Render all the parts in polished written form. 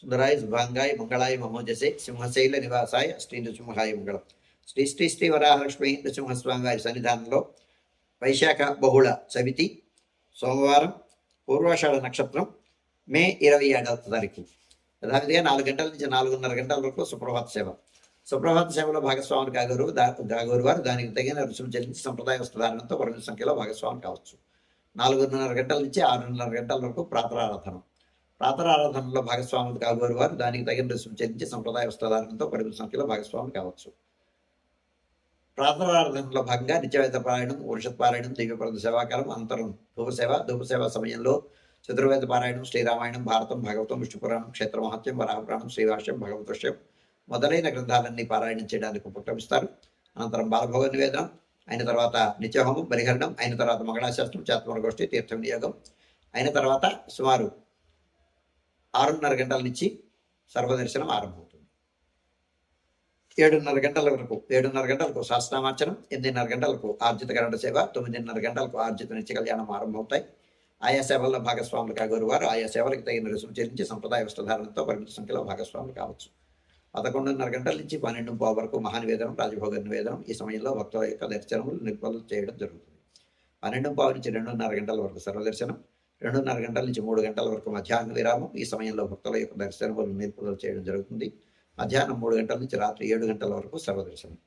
సుందరాయ శుభాంగాయ మంగళాయ మమోజసే సింహశైల నివాసాయ శ్రీ నృసింహాయ మంగళం. శ్రీ శ్రీ శ్రీ వరాహలక్ష్మి నృసింహస్వామి వారి సన్నిధానంలో వైశాఖ బహుళ చవితి సోమవారం పూర్వాషాఢ నక్షత్రం మే 27వ తారీఖు యథావిధిగా 4 గంటల నుంచి 4:30 గంటల వరకు సుప్రభాత సేవ. సుప్రభాత సేవలో భాగస్వాములు కాగోరు వారు దానికి తగిన రుసుము చెల్లించి సంప్రదాయ వస్త్రధారణంతో పరిమిత సంఖ్యలో భాగస్వాములు కావచ్చు. 4:30 గంటల నుంచి 6:30 గంటల వరకు ప్రాతరారాధన. ప్రాతరారాధనలో భాగస్వాములు కాగోరు వారు దానికి తగిన రుసుము చెల్లించి సంప్రదాయ వస్త్రధారణంతో పరిమిత సంఖ్యలో భాగస్వాములు కావచ్చు. ప్రాతరారాధనలో భాగంగా నిత్యవేద పారాయణం, ఉపనిషత్ పారాయణం, దివ్యప్రద సేవాకాలం, అనంతరం ధూపసేవ సమయంలో చతుర్వేద పారాయణం, శ్రీరామాయణం, భారతం, భాగవతం, విష్ణుపురాణం, క్షేత్ర మహత్యం, వరాహపురాణం, శ్రీభాష్యం, భగవతోష్యం మొదలైన గ్రంథాలన్నీ పారాయణం చేయడానికి ఉపక్రమిస్తారు. అనంతరం బాలభోగ నివేదనం అయిన తర్వాత నిత్యహోమం, బలిహరణం అయిన తర్వాత మంగళాశాస్త్రం, చాత్మరగోష్ఠి, తీర్థ వినియోగం అయిన తర్వాత సుమారు 6:30 గంటల నుంచి సర్వదర్శనం ఆరంభమవుతుంది. 7:30 గంటలకు శాస్త్రామార్చనం, 8:30 గంటలకు ఆర్జిత గరుడ సేవ, 9:30 గంటలకు ఆర్జిత నిత్య కళ్యాణం ఆరంభమవుతాయి. ఆయా సేవల్లో భాగస్వాములు కాగోరు వారు ఆయా సేవలకు తగిన రుసుము చెల్లించి సంప్రదాయ వస్త్రధారణతో పరిమిత సంఖ్యలో భాగస్వాములు కావచ్చు. 11:30 గంటల నుంచి 12:15 వరకు మహానివేదనం, రాజభోగ నివేదనం. ఈ సమయంలో భక్తుల యొక్క దర్శనములు నిలుపుదల చేయడం జరుగుతుంది. 12:15 నుంచి 2:30 గంటల వరకు సర్వదర్శనం, 2:30 గంటల నుంచి 3 గంటల వరకు మధ్యాహ్న విరామం. ఈ సమయంలో భక్తుల యొక్క దర్శనములు నిలుపుదల చేయడం జరుగుతుంది. మధ్యాహ్నం 3 గంటల నుంచి రాత్రి 7 గంటల వరకు సర్వదర్శనం.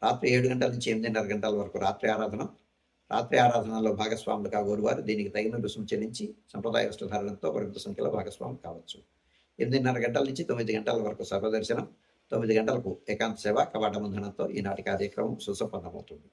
రాత్రి 7 గంటల నుంచి 8:30 గంటల వరకు రాత్రి ఆరాధన. రాత్రి ఆరాధనలో భాగస్వాములు కాగోరు వారు దీనికి తగిన రుసుము చెల్లించి సంప్రదాయ వస్త్రధారణతో పరిమిత సంఖ్యలో భాగస్వాములు కావచ్చు. 8:30 గంటల నుంచి 9 గంటల వరకు సర్వదర్శనం, 9 గంటలకు ఏకాంత సేవ కవాట బంధనంతో ఈనాటి కార్యక్రమం సుసంపన్నమవుతుంది.